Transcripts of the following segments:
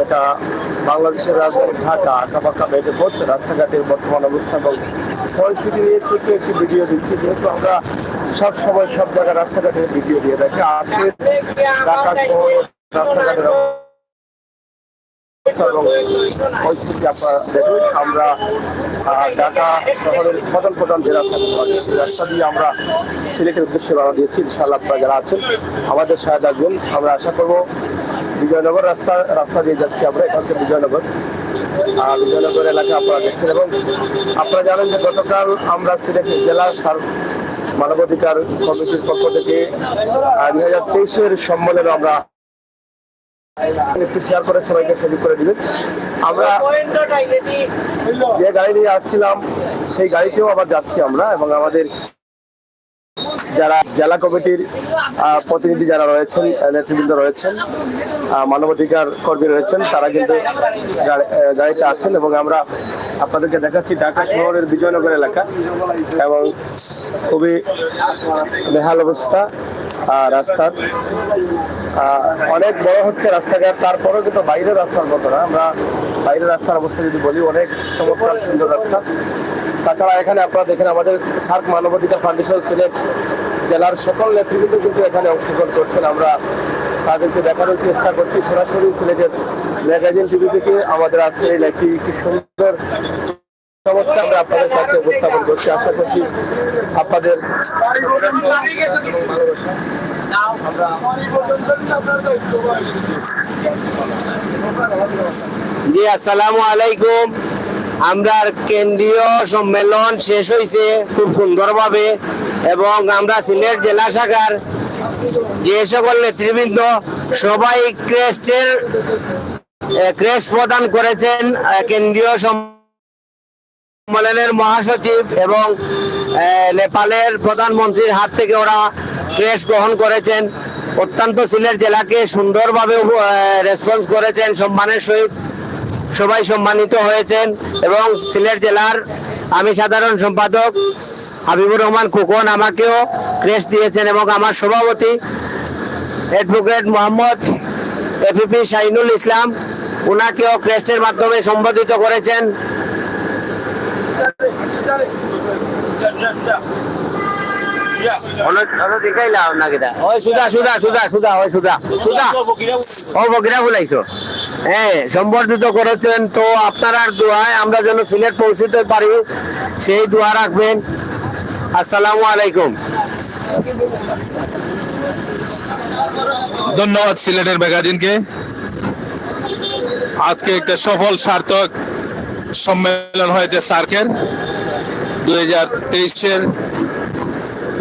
ঢাকা, বাংলাদেশের রাজধানী ঢাকা, আঁকাবাঁকা মেঠোপথ রাস্তাঘাটের বর্তমান অবস্থা এবং পরিস্থিতি নিয়ে ছোট্ট একটি ভিডিও দিচ্ছি। যেহেতু আমরা সব সময় সব জায়গায় রাস্তাঘাটের ভিডিও দিয়ে থাকি, আজকে ঢাকা শহর রাস্তাঘাটের পরিস্থিতি আপনারা দেখুন। আমরা ঢাকা শহরের প্রধান যে রাস্তাগুলো আছে সেই রাস্তা দিয়ে আমরা সিলেটের উদ্দেশ্যে রওনা দিয়েছি। ইনশাআল্লাহ আপনারা যারা আছেন আমাদের সাথে থাকবেন। আমরা আশা করব বিজয়নগর রাস্তা দিয়ে যাচ্ছি আমরা। এটা হচ্ছে বিজয়নগর এলাকা আপনারা দেখছেন। এবং আপনারা জানেন যে গতকাল আমরা সিলেট জেলা মানবাধিকার কমিটির পক্ষ থেকে 2023-এর সম্মেলনে আমরা একটু শেয়ার করে সবাইকে সুযোগ করে দিবেন। আমরা যে গাড়ি নিয়ে আসছিলাম সেই গাড়িতেও আবার যাচ্ছি আমরা, এবং আমাদের যারা জেলা কমিটির প্রতিনিধি যারা রয়েছেন, নেতৃবৃন্দ রয়েছেন, মানবাধিকার কর্মী রয়েছেন, তারা কিন্তু গাড়িতে আছেন। এবং আমরা আপনাদেরকে দেখাচ্ছি ঢাকা শহরের বিজয়নগর এলাকা, এবং খুবই বেহাল অবস্থা রাস্তার। অনেক বড় হচ্ছে রাস্তাঘাট, তারপরেও কিন্তু বাইরের রাস্তার মতো না। আমরা বাইরের রাস্তার অবস্থা যদি বলি, অনেক চমৎকার সুন্দর রাস্তা। তাছাড়া এখানে আপনারা দেখেন আমাদের সার্ক মানবাধিকার ফাউন্ডেশন সিলেট জেলার সকল নেতৃবৃন্দ কিন্তু এখানে অংশগ্রহণ করছেন। আমরা তাদেরকে দেখানোর চেষ্টা করছি সরাসরি সিলেটের ম্যাগাজিন টিভি থেকে আমাদের আজকের এই লাইভটি কি সুন্দর চমৎকার আমরা আপনাদের কাছে উপস্থাপন করছি। আশা করছি আপনাদের জি আসসালামু আলাইকুম। আমরা কেন্দ্রীয় সম্মেলন শেষ হয়েছে খুব সুন্দরভাবে, এবং আমরা সিলেট জেলা শাখার যে সকল নেতৃবৃন্দ সবাই ক্রেস্ট প্রদান করেছেন। কেন্দ্রীয় সম্মেলনের মহাসচিব এবং নেপালের প্রধানমন্ত্রীর হাত থেকে ওরা ক্রেস্ট গ্রহণ করেছেন। অত্যন্ত সিলেট জেলাকে সুন্দরভাবে রেসপন্স করেছেন, সম্মানের সহিত সবাই সম্মানিত হয়েছেন। এবং সিলেট জেলার আমি সাধারণ সম্পাদক হাবিবুর রহমান খোকন আমাকেও ক্রেস্ট দিয়েছেন, এবং আমার সভাপতি অ্যাডভোকেট মোহাম্মদ এপিপি শাহিনুল ইসলাম ওনাকেও ক্রেস্টের মাধ্যমে সম্বোধিত করেছেন। সম্বর্ধিত করেছেন। তো আপনার দোয়ায় আমরা যেন সিলেট পৌঁছতে পারি সেই দোয়া রাখবেন। আসসালামু আলাইকুম। ধন্যবাদ সিলেটের ম্যাগাজিনকে। আজকে একটা সফল সার্থক সম্মেলন হয়েছে সার্কের 2023-এর।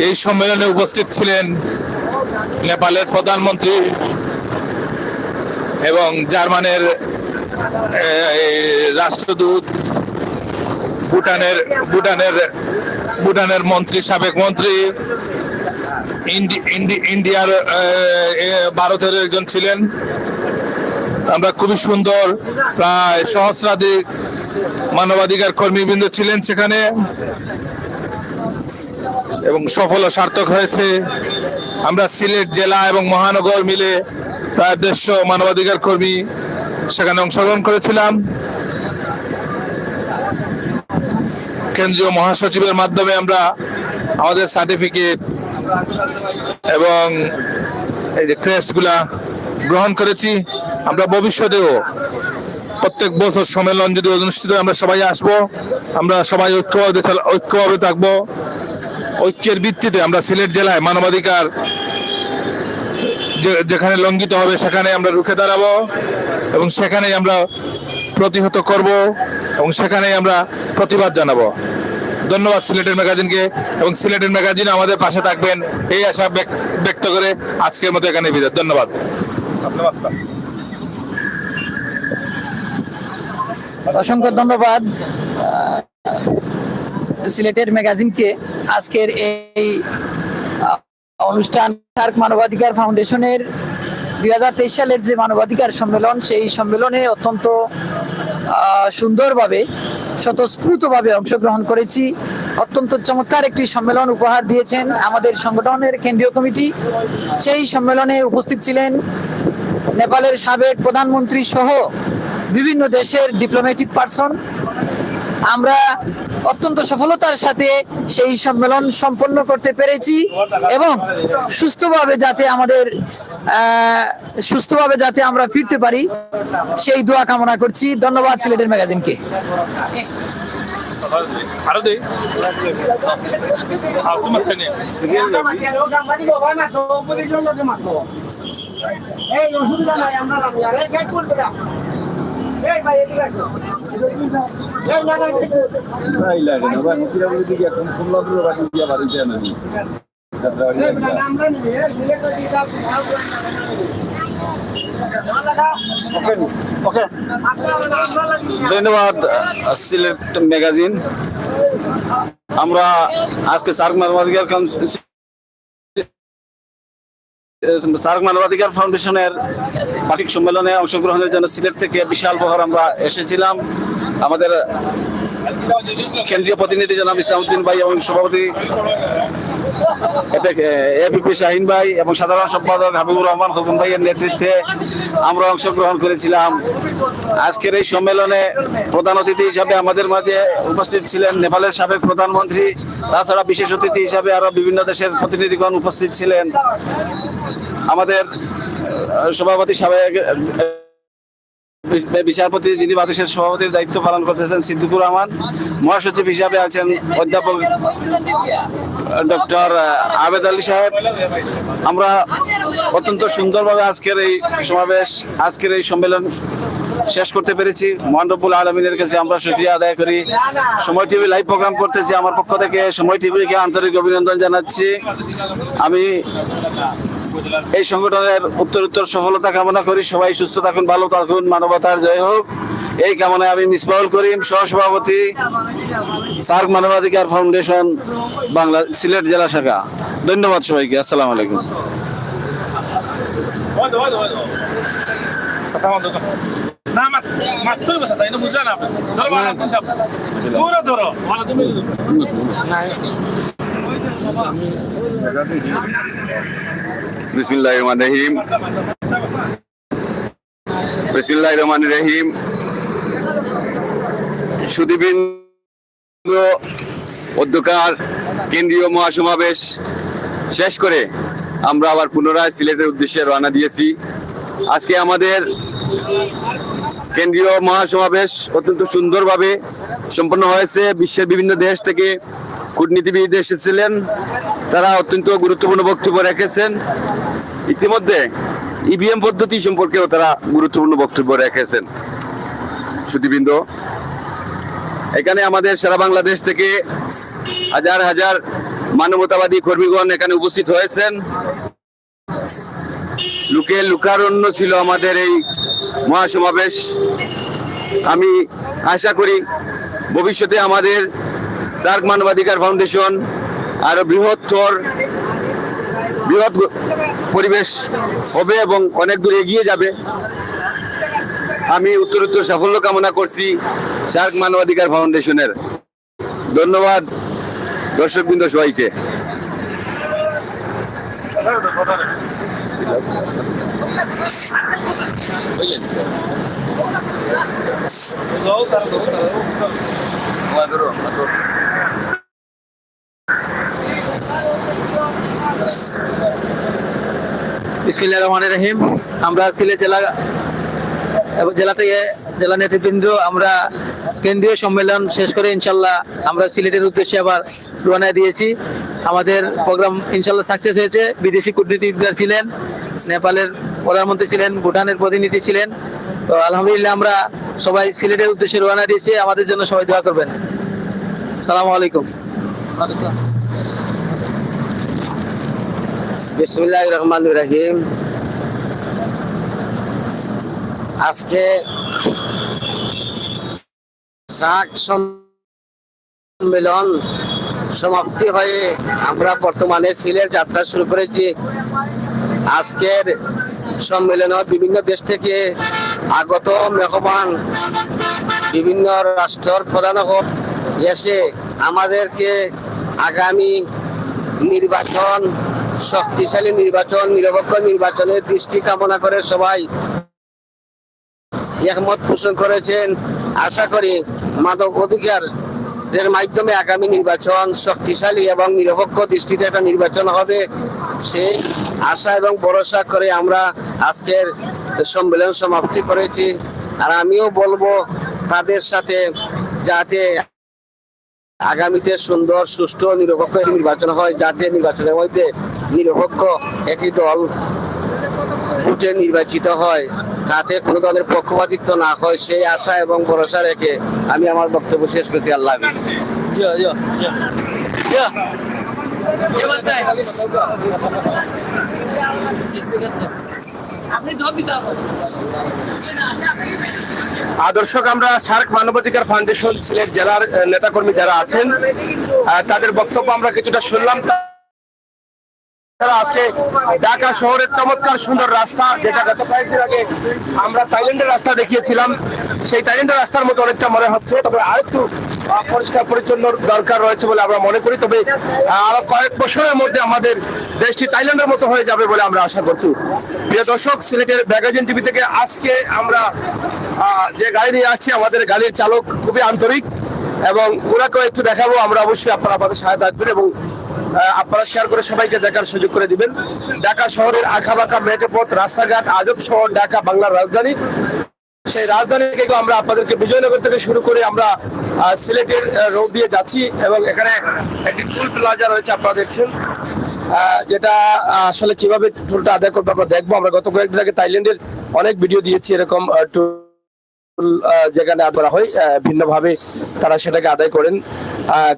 এই সম্মেলনে উপস্থিত ছিলেন নেপালের প্রধানমন্ত্রী এবং জার্মানের রাষ্ট্রদূত, ভুটানের মন্ত্রী, সাবেক মন্ত্রী, ইন্ডিয়ার ভারতের একজন ছিলেন। আমরা খুবই সুন্দর, প্রায় সহস্রাধিক মানবাধিকার কর্মীবৃন্দ ছিলেন সেখানে, এবং সফল ও সার্থক হয়েছে। আমরা সিলেট জেলা এবং মহানগর মিলে প্রায় 150 মানবাধিকার কর্মী সেখানে অংশগ্রহণ করেছিলাম। কেন্দ্রীয় মহাসচিবের মাধ্যমে আমরা আমাদের সার্টিফিকেট এবং এই যে ক্রেস্টগুলা গ্রহণ করেছি। আমরা ভবিষ্যতেও প্রত্যেক বছর সম্মেলন যদি অনুষ্ঠিত আমরা সবাই আসবো, আমরা সবাই ঐক্যভাবে থাকবো। ঐক্যের ভিত্তিতে আমরা সিলেট জেলায় মানবাধিকার যেখানে লঙ্ঘিত হবে সেখানে আমরা রুখে দাঁড়াবো, এবং সেখানেই আমরা প্রতিহত করব, এবং সেখানেই আমরা প্রতিবাদ জানাবো। ধন্যবাদ সিলেটের ম্যাগাজিনকে, এবং সিলেটের ম্যাগাজিন আমাদের পাশে থাকবেন এই আশা ব্যক্ত করে আজকের মতো এখানে বিদায়। ধন্যবাদ। অসংখ্য ধন্যবাদ সিলেটের ম্যাগাজিনকে। আজকের এই অনুষ্ঠান সার্ক মানবাধিকার ফাউন্ডেশনের 2023 সালের যে মানবাধিকার সম্মেলন, সেই সম্মেলনে অত্যন্ত সুন্দরভাবে স্বতঃস্ফূর্তভাবে অংশগ্রহণ করেছি। অত্যন্ত চমৎকার একটি সম্মেলন উপহার দিয়েছেন আমাদের সংগঠনের কেন্দ্রীয় কমিটি। সেই সম্মেলনে উপস্থিত ছিলেন নেপালের সাবেক প্রধানমন্ত্রী সহ বিভিন্ন দেশের ডিপ্লোম্যাটিক পার্সন। আমরা অত্যন্ত সফলতার সাথে সেই সম্মেলন সম্পন্ন করতে পেরেছি এবং সুস্থভাবে যাতে আমরা ফিরতে পারি সেই দোয়া কামনা করছি। ধন্যবাদ সিলেটের ম্যাগাজিনকে। আরো দেই তোমার থেকে ধন্যবাদ সিলেট ম্যাগাজিন। আমরা আজকে সার্ক মানবাধিকার ফাউন্ডেশনের বার্ষিক সম্মেলনে অংশগ্রহণের জন্য সিলেট থেকে বিশাল বহর আমরা এসেছিলাম। আমাদের কেন্দ্রীয় প্রতিনিধি জনাব ইসলামউদ্দিন ভাই এবং সভাপতি এপিপি শাহিন ভাই এবং সাধারণ সম্পাদক হাবিবুর রহমান খোকন ভাইয়ের নেতৃত্বে আমরা অংশগ্রহণ করেছিলাম। আজকের এই সম্মেলনে প্রধান অতিথি হিসাবে আমাদের মাঝে উপস্থিত ছিলেন নেপালের সাবেক প্রধানমন্ত্রী। তাছাড়া বিশেষ অতিথি হিসাবে আরো বিভিন্ন দেশের প্রতিনিধিগণ উপস্থিত ছিলেন। আমাদের সভাপতি সাবেক বিচারপতি যিনি বাংলাদেশের সভাপতির দায়িত্ব পালন করতেছেন সিদ্দিকুর রহমান, মহাসচিব হিসাবে আছেন অধ্যাপক ডক্টর আবেদ আলী সাহেব। আমরা অত্যন্ত সুন্দরভাবে আজকের এই সম্মেলন শেষ করতে পেরেছি। মহান রব্বুল আলমিনের কাছে আমরা শুকরিয়া আদায় করি। সময় টিভি লাইভ প্রোগ্রাম করতেছি, আমার পক্ষ থেকে সময় টিভিকে আন্তরিক অভিনন্দন জানাচ্ছি। আমি এই সংগঠনের উত্তরোত্তর সফলতা কামনা করি। সবাই সুস্থ থাকুন, ভালো থাকুন, মানবতার জয় হোক এই কামনায় আমি মিসবাহুল করিম, সহসভাপতি সার্ক মানবাধিকার ফাউন্ডেশন বাংলা সিলেট জেলা শাখা। ধন্যবাদ সবাইকে। আসসালামু আলাইকুম। না মাত্রই বসে এটা বুঝলা না ধরো বাবা তুমি সব পুরো ধরো ভালো তুমি বিসমিল্লাহির রহমানির রহিম। সুদীবৃন্দ, অধ্যকার কেন্দ্রীয় মহাসমাবেশ শেষ করে আমরা আবার পুনরায় সিলেটের উদ্দেশ্যে রওনা দিয়েছি। আজকে আমাদের কেন্দ্রীয় মহাসমাবেশ অত্যন্ত সুন্দরভাবে সম্পন্ন হয়েছে। বিশ্বের বিভিন্ন দেশ থেকে কূটনীতিবিদ এসেছিলেন, তারা অত্যন্ত গুরুত্বপূর্ণ বক্তব্য রেখেছেন। ইতিমধ্যে ইভিএম পদ্ধতি সম্পর্কেও তারা গুরুত্বপূর্ণ বক্তব্য রেখেছেন। সুধীবৃন্দ, এখানে আমাদের সারা বাংলাদেশ থেকে হাজার হাজার মানবতাবাদী কর্মীগণ এখানে উপস্থিত হয়েছেন। লোকারণ্য ছিল আমাদের এই মহাসমাবেশ। আমি আশা করি ভবিষ্যতে আমাদের সার্ক মানবাধিকার ফাউন্ডেশন আরো বৃহৎ পরিবেশ হবে এবং অনেক দূর এগিয়ে যাবে। আমি উত্তরোত্তর সাফল্য কামনা করছি সার্ক মানবাধিকার ফাউন্ডেশনের। ধন্যবাদ দর্শকবৃন্দ সবাইকে। বিসমিল্লাহির রহমানির রহিম। আমরা সিলেট জেলা থেকে জেলা নেতৃবৃন্দ আমরা কেন্দ্রীয় সম্মেলন শেষ করে ইনশাল্লাহ আমরা সিলেটের উদ্দেশ্যে আবার রওনা দিয়েছি। আমাদের প্রোগ্রাম ইনশাল্লাহ সাকসেস হয়েছে। বিদেশি কূটনীতিবিদরা ছিলেন, নেপালের প্রধানমন্ত্রী ছিলেন, ভুটানের প্রতিনিধি ছিলেন। তো আলহামদুলিল্লাহ আমরা সবাই সিলেটের উদ্দেশ্যে রওনা দিয়েছি। আমাদের জন্য সবাই দোয়া করবেন। আসসালামু আলাইকুম। বিসমিল্লাহির রহমানির রহিম। আজকে সার্ক সম্মেলন সমাপ্তি হয়ে আমরা বর্তমানে সিলেট যাত্রা শুরু করেছি। আজকের সম্মেলনে বিভিন্ন দেশ থেকে আগত মেহমান, বিভিন্ন রাষ্ট্রের প্রধান এসে আমাদেরকে আগামী নির্বাচন শক্তিশালী নির্বাচন, নিরপেক্ষ নির্বাচনের দৃষ্টি কামনা করে সবাই একমত পোষণ করেছেন। আশা করি মাদক অধিকার এর মাধ্যমে আগামী নির্বাচন শক্তিশালী এবং নিরপেক্ষ দৃষ্টিতে একটা নির্বাচন হবে, সেই আশা এবং ভরসা করে আমরা আজকের সম্মেলন সমাপ্তি করেছি। আর আমিও বলবো তাদের সাথে যাতে আগামীতে সুন্দর সুষ্ঠু নিরপেক্ষ নির্বাচন হয়, যাতে নির্বাচনের মধ্যে নিরপেক্ষ একটি দল ভোটে নির্বাচিত হয়, তাতে কোনো ধরনের পক্ষপাতিত্ব না হয়, সেই আশা এবং ভরসা রেখে আমি আমার বক্তব্য শেষ করছি। আল্লাহ হাফেজ। দর্শক, আমরা সার্ক মানবাধিকার ফাউন্ডেশন সিলেট জেলার নেতাকর্মী যারা আছেন তাদের বক্তব্য আমরা কিছুটা শুনলাম। তারা আজকে ঢাকা শহরের চমৎকার সুন্দর রাস্তা, যেটা গত কয়েকদিন আগে আমরা থাইল্যান্ডের রাস্তা দেখিয়েছিলাম, সেই থাইল্যান্ডের রাস্তার মতো অনেকটা মনে হচ্ছে, তবে আরেকটু পরিষ্কার পরিচ্ছন্ন দরকার রয়েছে বলে আমরা মনে করি। তবে আরো কয়েক বছরের মধ্যে আমাদের দেশটি থাইল্যান্ডের মতো হয়ে যাবে বলে আমরা আশা করছি। প্রিয় দর্শক, সিলেটের ম্যাগাজিন টিভি থেকে আজকে আমরা যে গাড়ি নিয়ে আসছি, আমাদের গাড়ির চালক খুবই আন্তরিক এবং ওনাকেও একটু দেখাবো। আমরা অবশ্যই আপনারা আমাদের সহায়তা থাকবেন এবং আপনারা শেয়ার করে সবাইকে দেখার সুযোগ করে দিবেন। ঢাকা শহরের আঁকাবাঁকা মেঠো পথ, রাস্তাঘাট, আজব শহর ঢাকা, বাংলার রাজধানী। সেই রাজধানী থেকে আমরা আপনাদেরকে বিজয়নগর থেকে শুরু করে আমরা সিলেটের রোড দিয়ে যাচ্ছি এবং এখানে একটি টুল প্লাজা রয়েছে, আপনারা দেখছেন, যেটা আসলে কিভাবে টুলটা আদায় করবো আমরা দেখবো। আমরা গত কয়েকদিন আগে থাইল্যান্ডের অনেক ভিডিও দিয়েছি এরকম টুল যেখানে আদায় করা হয়, ভিন্নভাবে তারা সেটাকে আদায় করেন।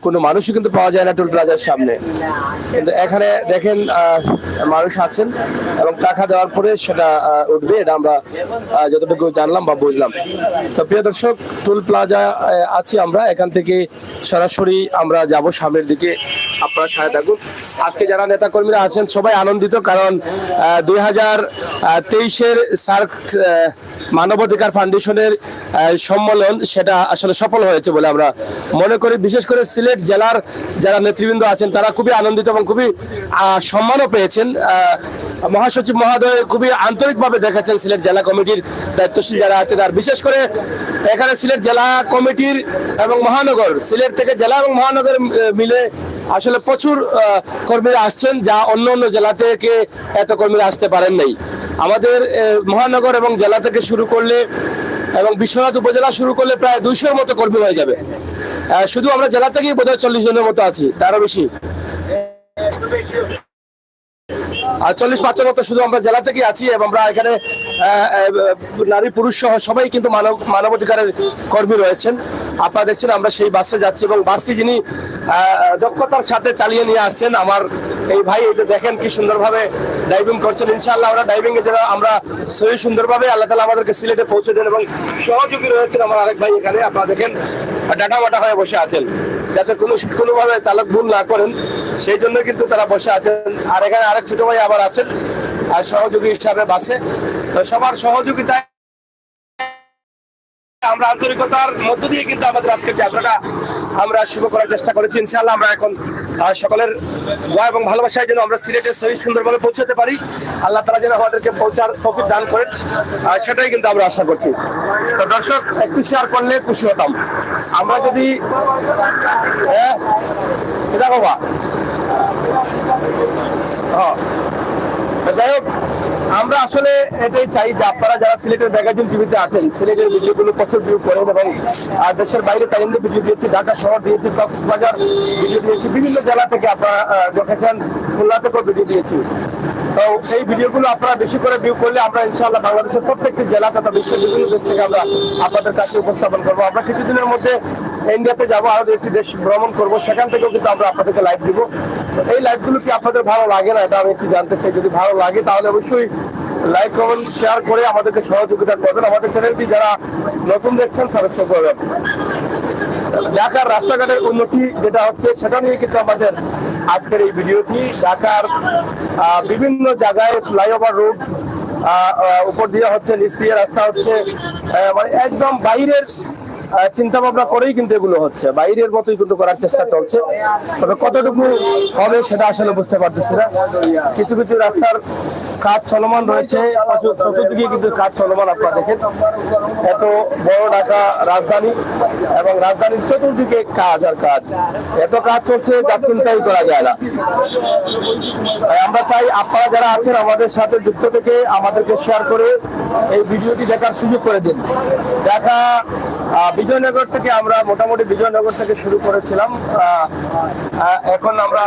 কোনো মানুষই কিন্তু পাওয়া যায় না টুল প্লাজার সামনে, কিন্তু এখানে দেখেন মানুষ আছেন এবং টাকা দেওয়ার পরে সেটা উঠবে, এটা আমরা যতটুকু জানলাম বা বুঝলাম। তো প্রিয় দর্শক, টুল প্লাজা আছি আমরা, এখান থেকে সরাসরি আমরা যাব সামনের দিকে, আপনারা সাথে থাকুন। আজকে যারা নেতাকর্মীরা আছেন সবাই আনন্দিত, কারণ 2023-এর সার্ক মানবাধিকার ফাউন্ডেশনের সম্মেলন সেটা আসলে সফল হয়েছে বলে আমরা মনে করি। বিশেষ করে সিলেট জেলার যারা নেতৃবৃন্দ আছেন তারা খুবই আনন্দিত এবং খুবই সম্মানও পেয়েছেন। মহাসচিব মহোদয় খুবই আন্তরিকভাবে দেখেছেন সিলেট জেলা কমিটির দায়িত্বশীল যারা আছেন। আর বিশেষ করে এখানে সিলেট জেলা কমিটির এবং মহানগর, সিলেট থেকে জেলা এবং মহানগর মিলে আসলে প্রচুর কর্মীরা আসছেন, যা অন্য অন্য জেলা থেকে এত কর্মীরা আসতে পারেন নাই। আমাদের মহানগর এবং জেলা থেকে শুরু করলে এবং বিশ্বনাথ উপজেলা শুরু করলে প্রায় 200-এর মতো কর্মী হয়ে যাবে। শুধু আমরা জেলা থেকেই বোধহয় 40 জনের মতো আছি, তারও বেশি, আর 40-50 মতো শুধু আমরা জেলা থেকে আছি। এবং আমরা এখানে নারী পুরুষ সহ সবাই কিন্তু মানবাধিকারের কর্মী রয়েছেন। আপনারা দেখছেন আমরা সেই বাসে যাচ্ছি এবং বাসটি যিনি দক্ষতার সাথে চালিয়ে নিয়ে আসছেন আমার এই ভাই, এই যে দেখেন কি সুন্দরভাবে ড্রাইভিং করছেন। ইনশাআল্লাহ আমরা ড্রাইভিং এ যেন আমরা সহি সুন্দরভাবে আল্লাহ তাআলা আমাদেরকে সিলেটে পৌঁছে দেন। এবং সহযোগী রয়েছেন আমার আরেক ভাই এখানে, আপনারা দেখেন ডাটা মাটা হয়ে বসে আছেন, যাতে কোনোভাবে চালক ভুল না করেন, সেই জন্য কিন্তু তারা বসে আছেন। আর এখানে আরেক ছোট ভাই আবার আছেন আর সহযোগী হিসাবে বাসে। তো সবার সহযোগিতায় আমরা আন্তরিকতার মধ্য দিয়ে কিন্তু আমাদের আজকের যাত্রাটা আমরা শুরু করার চেষ্টা করেছি। ইনশাআল্লাহ আমরা এখন সকলের দোয়া এবং ভালোবাসায় যেন আমরা সিলেটে সহি সুন্দরভাবে পৌঁছাতে পারি, আল্লাহ তাআলা যেন আমাদেরকে পৌঁছার তৌফিক দান করেন, সেটাই কিন্তু আমরা আশা করছি। তো দর্শক, একটু শেয়ার করলে খুশি হতাম আমরা যদি এটা বাবা। যাই হোক, আমরা আসলে এটাই চাই যে আপনারা যারা সিলেটের ম্যাগাজিন টিভিতে আছেন, সিলেটের ভিডিওগুলো প্রচুর ভিউ করেন এবং দেশের বাইরে তাইল্যান্ডে ভিডিও দিয়েছি, ঢাকা শহর দিয়েছি, কক্সবাজার ভিডিও দিয়েছি, বিভিন্ন জেলা থেকে আপনারা দেখেছেন, খুলনা থেকেও ভিডিও দিয়েছি। তো এই ভিডিওগুলো আপনারা বেশি করে ভিউ করলে আমরা ইনশাআল্লাহ বাংলাদেশের প্রত্যেকটি জেলা তথা বিশ্বের বিভিন্ন দেশ থেকে আমরা আপনাদের কাছে উপস্থাপন করবো। আমরা কিছুদিনের মধ্যে ইন্ডিয়াতে যাবো, আরো একটি দেশ ভ্রমণ করবো, সেখান থেকেও কিন্তু আমরা আপনাদেরকে লাইভ দিব। এই লাইভগুলো কি আপনাদের ভালো লাগে না, এটা আমি একটু জানতে চাই। যদি ভালো লাগে তাহলে অবশ্যই লাইক, কমেন্ট, শেয়ার করে আমাদেরকে সহযোগিতা করবেন। আমাদের চ্যানেলটি যারা নতুন দেখছেন সাবস্ক্রাইব করবেন। ঢাকার রাস্তাঘাটের উন্নতি যেটা হচ্ছে সেটা নিয়ে কিন্তু আমাদের আজকের এই ভিডিওটি। ঢাকার বিভিন্ন জায়গায় ফ্লাইওভার রোড উপর দিয়ে হচ্ছে, নিচ দিয়ে রাস্তা হচ্ছে, মানে একদম বাইরের চিন্তা ভাবনা করেই কিন্তু এগুলো হচ্ছে, বাইরের মতোই কিন্তু করার চেষ্টা চলছে। তবে কতটুকু হবে সেটা আসলে বুঝতে পারতেছি না। কিছু কিছু রাস্তার কাজ চলমান রয়েছে, চতুর্দিকে কিন্তু কাজ চলমান। আপনারা দেখেন এত বড় ঢাকা রাজধানী এবং রাজধানীর চতুর্দিকে কাজ আর কাজ, এত কাজ চলছে যা চিন্তাই করা যায় না। আমরা চাই আপনারা যারা আছেন আমাদের সাথে যুক্ত থেকে আমাদেরকে শেয়ার করে এই ভিডিওটি দেখার সুযোগ করে দিন। ঢাকা বিজয়নগর থেকে আমরা মোটামুটি বিজয়নগর থেকে শুরু করেছিলাম, এখন আমরা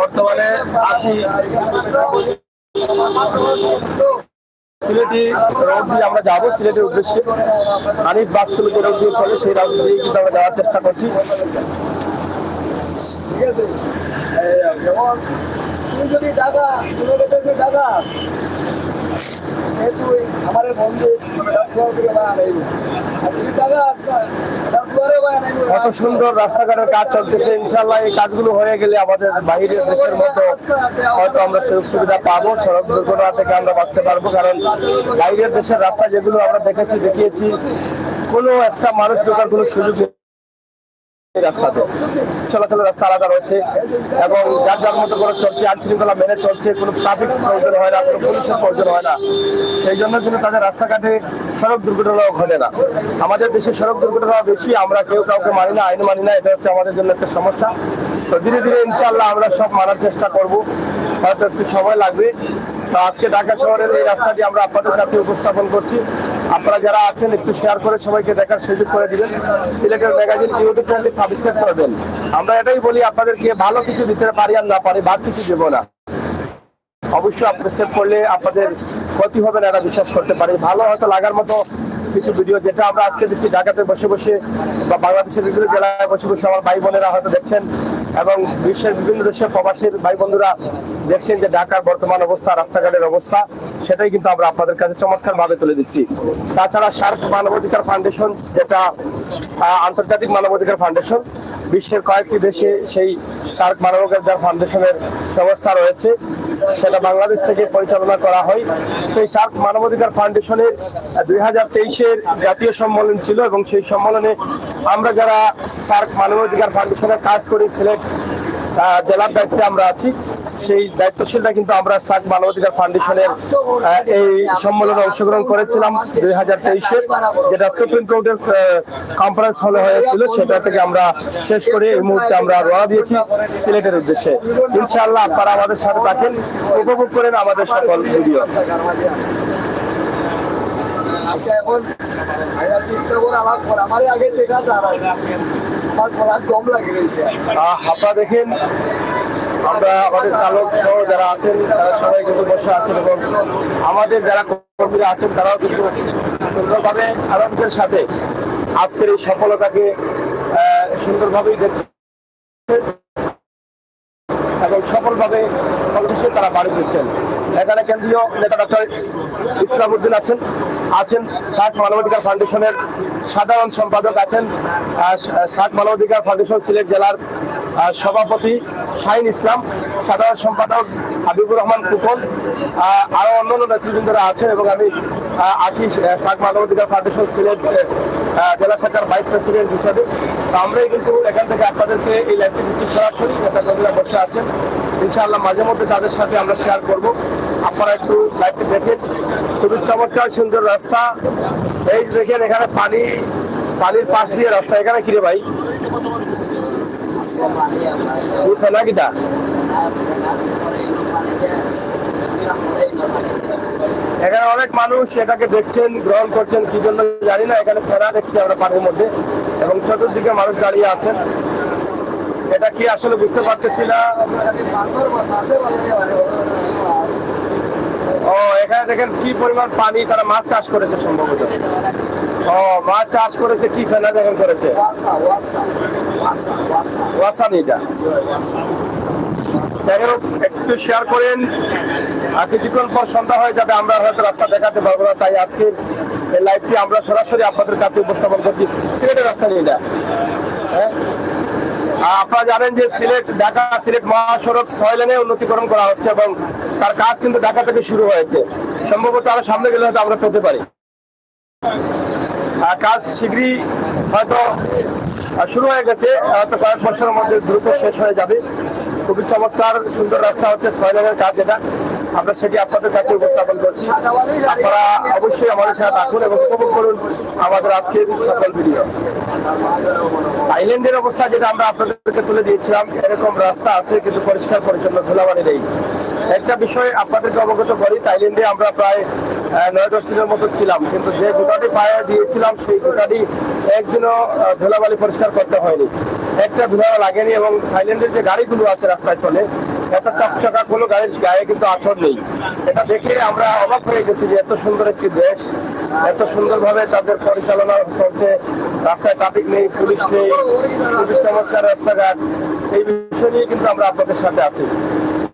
বর্তমানে আছি সিলেটি রোড দিয়ে আমরা যাবো সিলেটের উদ্দেশ্যে। হানিফ বাসগুলো যে রোড দিয়ে চলে সেই রোড দিয়ে কিন্তু আমরা যাওয়ার চেষ্টা করছি। ঠিক আছে, যেমন তুমি যদি দাদা আমার বন্ধু কত সুন্দর রাস্তাঘাটের কাজ চলতেছে। ইনশাল্লাহ এই কাজগুলো হয়ে গেলে আমাদের বাইরের দেশের মতো হয়তো আমরা সুযোগ সুবিধা পাবো, সড়ক দুর্ঘটনা থেকে আমরা বাঁচতে পারবো। কারণ বাইরের দেশের রাস্তা যেগুলো আমরা দেখিয়েছি কোনো এক্সট্রা মানুষ ঢোকার কোনো সুযোগ নেই রাস্তাতে। চলাচলের রাস্তা আলাদা রয়েছে এবং যার যার মতো করে চলছে, আইন শৃঙ্খলা মেনে চলছে, কোনো ট্রাফিক প্রয়োজন হয় না, কোনো পুলিশের প্রয়োজন হয় না। সেই জন্য কিন্তু তাদের রাস্তাঘাটে সড়ক দুর্ঘটনাও ঘটে না। আমাদের দেশে সড়ক দুর্ঘটনা বেশি, আমরা কেউ কাউকে মানি না, আইন মানি না, এটা হচ্ছে আমাদের জন্য একটা সমস্যা। তো ধীরে ধীরে ইনশাআল্লাহ আমরা সব মানার চেষ্টা করব, হয়তো একটু সময় লাগবে। তো আজকে ঢাকা শহরের এই রাস্তাটি আমরা আপনাদের কাছে উপস্থাপন করছি। আপনারা যারা আছেন একটু শেয়ার করে সবাইকে দেখার সুযোগ করে দিবেন। সিলেটের ম্যাগাজিন ইউটিউব চ্যানেলটি সাবস্ক্রাইব করবেন। আমরা এটাই বলি আপনাদেরকে, ভালো কিছু দিতে পারি আর না পারি, বাদ কিছু দেবো না। অবশ্যই সাবস্ক্রাইব করলে আপনাদের ক্ষতি হবে না, এটা বিশ্বাস করতে পারি। ভালো হয়তো লাগার মতো কিছু ভিডিও যেটা আমরা আজকে দিচ্ছি ঢাকাতে বসে বসে বা বাংলাদেশের বিভিন্ন জেলায় বসে বসে আমার ভাই বোনেরা হয়তো দেখছেন এবং বিশ্বের বিভিন্ন দেশের প্রবাসীর ভাই বন্ধুরা দেখছেন যে ঢাকার বর্তমান অবস্থা, রাস্তাঘাটের অবস্থা, সেটাই কিন্তু আমরা আপনাদের কাছে চমৎকার ভাবে তুলে দিচ্ছি। তাছাড়া সার্ক মানবাধিকার ফাউন্ডেশন, যেটা আন্তর্জাতিক মানবাধিকার ফাউন্ডেশন, বিশ্বের কয়েকটি দেশে সেই সার্ক মানবাধিকার ফাউন্ডেশনের সংস্থা রয়েছে, সেটা বাংলাদেশ থেকে পরিচালনা করা হয়। সেই সার্ক মানবাধিকার ফাউন্ডেশনের 2023-এর জাতীয় সম্মেলন ছিল এবং সেই সম্মেলনে আমরা যারা সার্ক মানবাধিকার ফাউন্ডেশনের কাজ করি, সিলেট জেলার দায়িত্বে আমরা আছি, সেই দায়িত্বশীলরা কিন্তু আমরা সার্ক মানবাধিকার ফাউন্ডেশনের এই সম্মেলনে অংশগ্রহণ করেছিলাম 2023-এর, যেটা সুপ্রিম কোর্টের কনফারেন্স হলে হয়েছিল। সেটা থেকে আমরা শেষ করে এই মুহূর্তে আমরা রওনা দিয়েছি সিলেটের উদ্দেশ্যে। ইনশাআল্লাহ আপনারা আমাদের সাথে থাকেন, উপভোগ করেন আমাদের সকল ভিডিও। আপনারা দেখেন আমরা আমাদের চালক সহ যারা আছেন তারা সবাই কিন্তু বসে আছেন এবং আমাদের যারা কর্মীরা আছেন তারাও কিন্তু সুন্দরভাবে আনন্দের সাথে আজকের এই সফলতাকে সুন্দরভাবেই দেখছে এবং সফলভাবে তারা বাড়ি ফিরছেন। এখানে কেন্দ্রীয় নেতা ডক্টর ইসলাম উদ্দিন আছেন সার্ক মানবাধিকার ফাউন্ডেশনের সাধারণ সম্পাদক আছেন, সার্ক মানবাধিকার ফাউন্ডেশন সিলেট জেলার সভাপতি শাহিন ইসলাম, সাধারণ সম্পাদক হাবিবুর রহমান কুপন, আরো অন্যান্য নেতৃবৃন্দরা আছেন এবং আমি আছি সার্ক মানবাধিকার ফাউন্ডেশন সিলেট জেলা শাখার ভাইস প্রেসিডেন্ট হিসাবে। তো আমরাই কিন্তু এখান থেকে আপনাদেরকে এই লাইভটি দিচ্ছি সরাসরি, নেতা কর্মীরা বসে আছেন। ইনশাআল্লাহ মাঝে মধ্যে তাদের সাথে আমরা শেয়ার করব, আপনারা একটু লাইভটি দেখেন। খুবই চমৎকার সুন্দর রাস্তা, এই দেখেন এখানে পানির পাশ দিয়ে রাস্তা। এখানে কিরে ভাই ফেনা কিটা? এখানে অনেক মানুষ এটাকে দেখছেন, গ্রহণ করছেন, কি জন্য জানি না। এখানে ফেনা দেখছি আমরা পানির মধ্যে এবং চতুর্দিকে মানুষ দাঁড়িয়ে আছেন। এটা কি আসলে বুঝতে পারতেছি না। ও এখানে দেখেন কি পরিমাণ পানি, তারা মাছ চাষ করেছে সম্ভবত। ও মাছ চাষ করেছে, কি ফেনা দেখেন করেছে, ওয়াসানিটা। একটু শেয়ার করেন, কিছুক্ষণ পর সন্ধ্যা হয়ে যাবে, আমরা হয়তো রাস্তা দেখাতে পারবো না। তাই আজকের এই লাইভটি আমরা সরাসরি আপনাদের কাছে উপস্থাপন করছি সিলেটের রাস্তা নিয়ে। হ্যাঁ, আপনারা জানেন যে ঢাকা সিলেট মহাসড়ক 6 লেনে উন্নতিকরণ করা হচ্ছে এবং তার কাজ কিন্তু ঢাকা থেকে শুরু হয়েছে। সম্ভবত আরো সামনে গেলে হয়তো আমরা পেতে পারি। কাজ শীঘ্রই হয়তো শুরু হয়ে গেছে, হয়তো কয়েক বছরের মধ্যে দ্রুত শেষ হয়ে যাবে। খুবই চমৎকার সুন্দর রাস্তা হচ্ছে 6 লেনের কাজ, যেটা আমরা সেটি আপনাদের কাছে উপস্থাপন করছি। আপনারা অবশ্যই আমাদের সাথে থাকুন এবং উপভোগ করুন আমাদের আজকের সকল ভিডিও। আইল্যান্ডের অবস্থা যেটা আমরা আপনাদেরকে তুলে দিয়েছিলাম, এরকম রাস্তা আছে কিন্তু পরিষ্কার পরিচ্ছন্ন, ধুলাবালি নেই। একটা বিষয় আপনাদেরকে অবগত করি, থাইল্যান্ডে আমরা প্রায় 9-10 দিনের মতো ছিলাম, কিন্তু যে গোটাটি পায়ে দিয়েছিলাম সেই গোটাটি একদিনও ধুলাবালি পরিষ্কার করতে হয়নি, একটা ধুলা লাগেনি। এবং থাইল্যান্ডের যে গাড়িগুলো আছে রাস্তায় চলে, এত চকচকা কোনো গাড়ির গায়ে কিন্তু আঁচড় নেই। এটা দেখে আমরা অবাক হয়ে গেছি যে এত সুন্দর একটি দেশ, এত সুন্দরভাবে তাদের পরিচালনা চলছে, রাস্তায় ট্রাফিক নেই, পুলিশ নেই, খুবই চমৎকার রাস্তাঘাট। এই বিষয় নিয়ে কিন্তু আমরা আপনাদের সাথে আছি।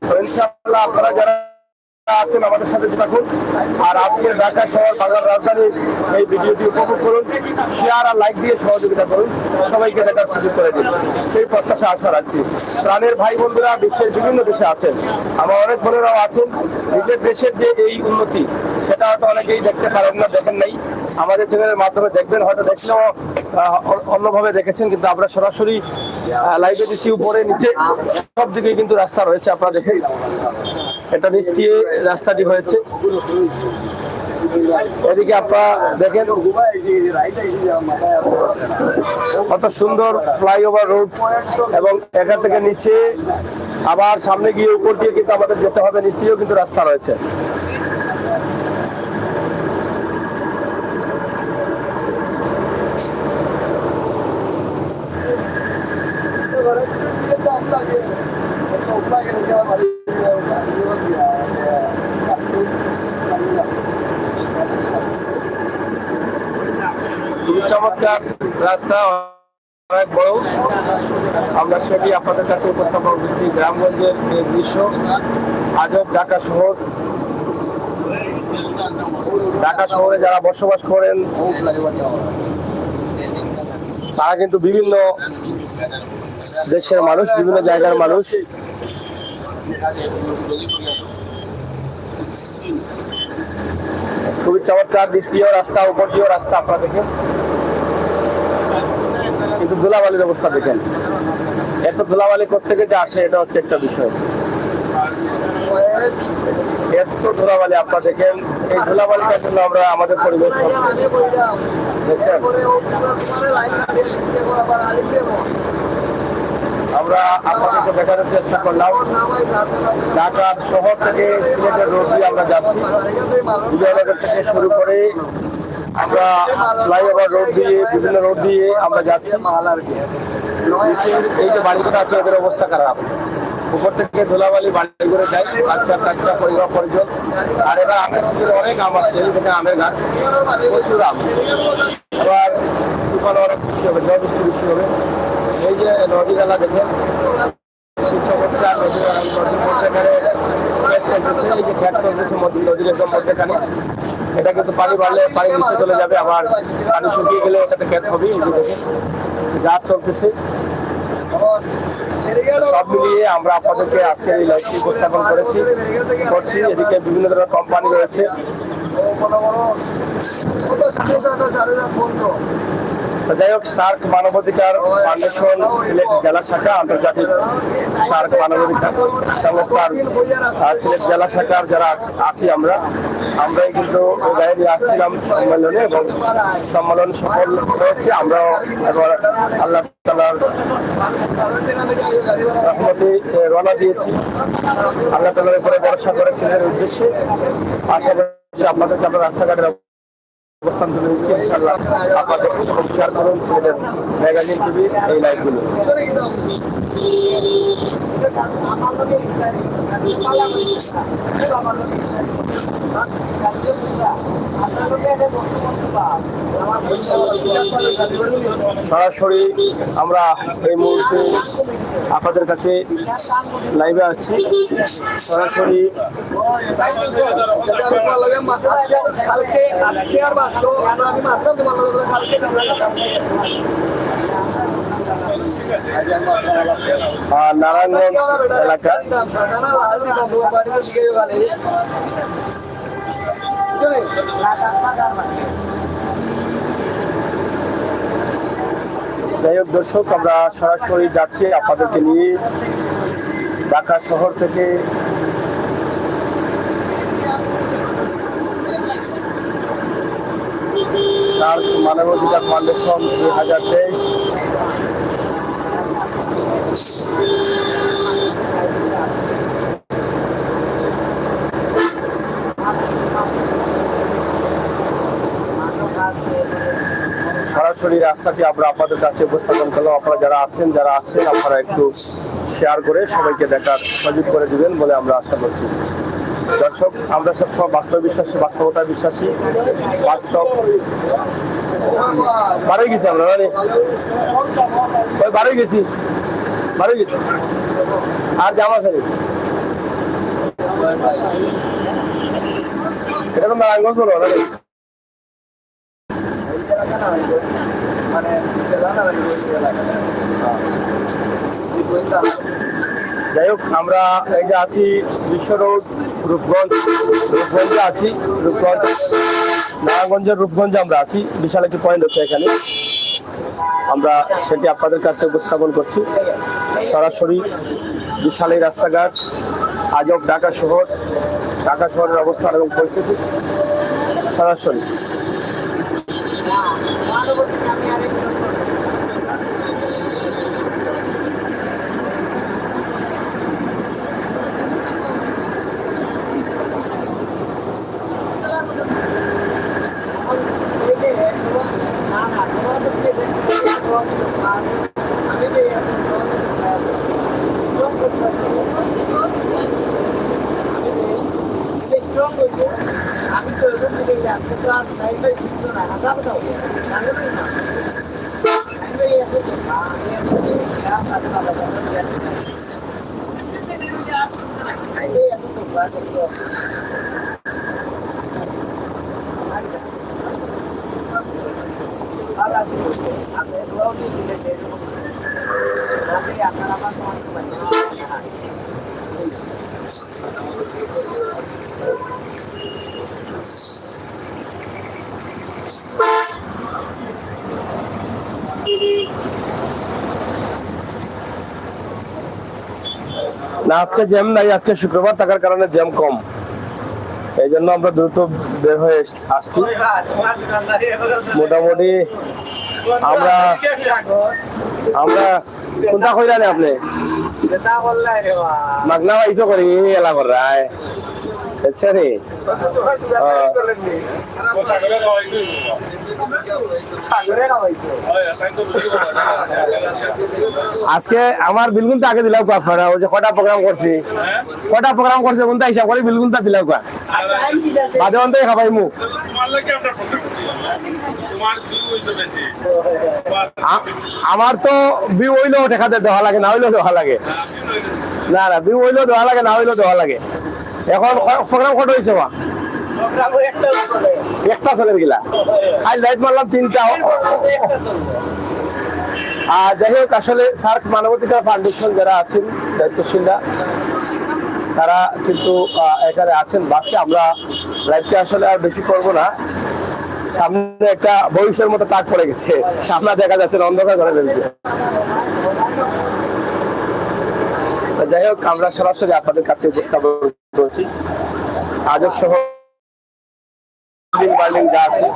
তো ইনশাআল্লাহ আপনারা যারা আছেন আমাদের সাথে থাকুন, আর আজকের ঢাকা শহর বাংলার রাজধানী এই ভিডিওটি উপভোগ করুন, শেয়ার আর লাইক দিয়ে সহযোগিতা করুন, সবাইকে দেখার সুযোগ করে দিন, সেই প্রত্যাশা আশা রাখছি। প্রাণের ভাই বন্ধুরা বিশ্বের বিভিন্ন দেশে আছেন, আমার অনেক বোনেরাও আছেন। নিজের দেশের যে এই উন্নতি, সেটা হয়তো অনেকেই দেখতে পারেন না, দেখেন নাই, আমাদের চ্যানেলের মাধ্যমে দেখবেন, হয়তো দেখলেও অন্যভাবে দেখেছেন, কিন্তু আমরা সরাসরি লাইভে দিচ্ছি। উপরে নিচে সব দিকে কিন্তু রাস্তা রয়েছে, আপনারা দেখেন এটা নিচ দিয়ে রাস্তাটি হয়েছে। এদিকে আপনারা দেখেন কত সুন্দর ফ্লাইওভার রোড, এবং এখান থেকে নিচে আবার সামনে গিয়ে উপর দিয়ে কিন্তু আমাদের যেতে হবে, নিচ দিয়েও কিন্তু রাস্তা রয়েছে। খুবই চমৎকার রাস্তা, অনেক বড়। আমরা সেটি আপনাদের কাছে উপস্থাপন করছি। গ্রামগঞ্জের এই দৃশ্য, আজব ঢাকা শহর, ঢাকা শহরে যারা বসবাস করেন তারা কিন্তু বিভিন্ন দেশের মানুষ, বিভিন্ন জায়গার মানুষ। খুবই চমৎকার বৃষ্টিও রাস্তা, উপর দিয়েও রাস্তা, আপনারা দেখেন। কিন্তু ধুলাবালির অবস্থা দেখেন, এত ধুলাবালি কোত্থেকে যে আসে, এটা হচ্ছে একটা বিষয়। এত ধুলাবালি আপনারা দেখেন, এই ধুলাবালিটার জন্য আমরা আমাদের পরিবেশ দেখছেন। আমরা আপনাদেরকে দেখানোর চেষ্টা করলাম ঢাকার শহর থেকে সিলেটের রোড দিয়ে আমরা যাচ্ছি। বিজয়নগর থেকে শুরু করে আমরা ফ্লাইওভার রোড দিয়ে, বিভিন্ন রোড দিয়ে আমরা যাচ্ছি। এই যে বাড়িগুলো আছে এদের অবস্থা খারাপ, উপর থেকে ধুলাবালি বাড়ি করে যায়, বাচ্চা কাচ্চা পরিবার পরিজন। আর এবার আমের সিজনে অনেক আম আছে, এখানে আমের গাছ, প্রচুর আম। আবার দোকানে অনেক বৃষ্টি হবে, ঝড় বৃষ্টি বেশি হবে। এই যে নদী নালা দেখেন, চমৎকার নদী মধ্যেখানে এই যে খ্যাট চলতেছে নদীর একদম মধ্যেখানে। এটা কিন্তু পানি বাড়লে পানি নিচে চলে যাবে, আবার পানি শুকিয়ে গেলে এটাতে খ্যাট হবে। যা চলতেছে সব মিলিয়ে আমরা আপনাদেরকে আজকে এই লাইভটি উপস্থাপন করছি। এদিকে বিভিন্ন ধরনের কোম্পানি রয়েছে। যাই হোক, সার্ক মানবাধিকার ফাউন্ডেশন সিলেট জেলা শাখা, আন্তর্জাতিক সার্ক মানবাধিকার সংস্থার সিলেট জেলা শাখার যারা আছি আমরাই কিন্তু গাড়ি নিয়ে আসছিলাম সম্মেলনে, এবং সম্মেলন সফল হয়েছে। আমরাও এবার আল্লাহ তাআলার রহমতে রওনা দিয়েছি। আল্লাহ তাআলার উপরে ভরসা করে সিলেটের উদ্দেশ্যে। আশা করছি আপনাদেরকে আমরা রাস্তাঘাটের অবস্থান তুলে দিচ্ছি। ইনশাআল্লাহ আপনাদের শেয়ার করুন সিলেটের ম্যাগাজিন টিভি এই লাইভগুলো। সরাসরি আমরা এই মুহূর্তে আপনাদের কাছে লাইভে আসছি। সরাসরি নারায়ণগঞ্জ এলাকা যাই হোক দর্শক, আমরা সরাসরি যাচ্ছি আপনাদেরকে নিয়ে ঢাকা শহর থেকে। মানবাধিকার ফাউন্ডেশন 2023 সরাসরি রাস্তাটি আমরা আপনাদের কাছে উপস্থাপন করলাম। আপনারা যারা আছেন, যারা আসছেন, আপনারা একটু শেয়ার করে সবাইকে দেখার সুযোগ করে দিবেন বলে আমরা আশা করছি। দর্শক, আমরা সবসময় বাস্তব বিশ্বাসী, বাস্তবতায় বিশ্বাসী। বাস্তব বারোই গেছি আমরা, মানে বারোই গেছি আর জামা আছে এটা তো নারায়ণগঞ্জ বলো না? যাই হোক, আমরা এই যে আছি বিশ্ব রোড, রূপগঞ্জে আছি। নারায়ণগঞ্জের রূপগঞ্জে আমরা আছি। বিশাল একটি পয়েন্ট হচ্ছে এখানে, আমরা সেটি আপনাদের কাছে উপস্থাপন করছি সরাসরি। বিশাল এই রাস্তাঘাট, আজব ঢাকা শহরের অবস্থান এবং পরিস্থিতি সরাসরি। না, আজকে জ্যাম নাই, আজকে শুক্রবার থাকার কারণে জ্যাম কম, এই জন্য আমরা দ্রুত বের হয়ে আসছি। মোটামুটি আমরা কোনটা কইরা নে আপনি মাগনা পাইছো করি এলা করায় আচ্ছা রে। আজকে আমার বিলগুনটা আগে দিলাম আপনারা, ওই যে কটা প্রোগ্রাম করছে কোনটা হিসাব করে বিলগুনটা দিলাম বাদে অন্তই খাবাই মুখ। আমার তো বিউ হইলেও ঠেকাতে দেওয়া লাগে, না হইলেও দেওয়া লাগে। না বিউ হইলেও দেওয়া লাগে, না হইলেও দেওয়া লাগে। এখন প্রোগ্রাম কত হয়েছে বা একটা চলের গিলা, আজ লাইট মারলাম 3টা। আর যাই হোক, আসলে সার্ক মানবাধিকার ফাউন্ডেশন যারা আছেন দায়িত্বশীলরা, তারা কিন্তু এখানে আছেন বাসে। আমরা লাইভটা আসলে আর বেশি করবো না, সামনে একটা ভবিষ্যের মতো তাক পড়ে গেছে, সামনে দেখা যাচ্ছে অন্ধকার করে ফেলছে। যাই হোক, আমরা সরাসরি আপনাদের কাছে উপস্থাপন করছি আজব শহর বার্লিং যা আছে।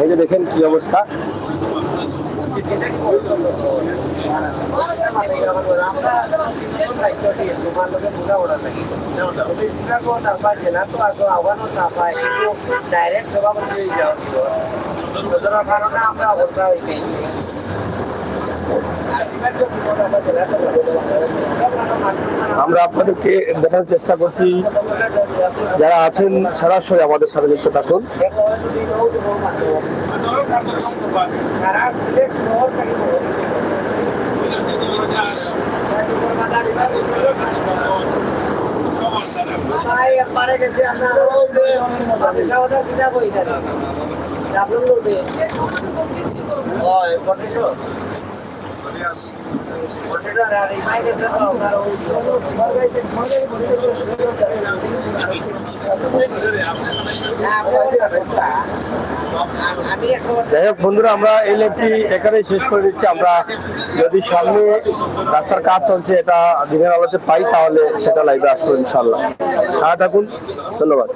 এই যে দেখেন কি অবস্থা। আমরা আপনাদেরকে দেখানোর চেষ্টা করছি, যারা আছেন সরাসরি আমাদের সাথে যুক্ত থাকুন। যাই হোক বন্ধুরা, আমরা এই লাইভটি এখানেই শেষ করে দিচ্ছি। আমরা যদি সামনে রাস্তার কাজ চলছে এটা দিনের আলোতে পাই তাহলে সেটা লাইভে আসবো ইনশাল্লাহ। সাথে থাকুন, ধন্যবাদ।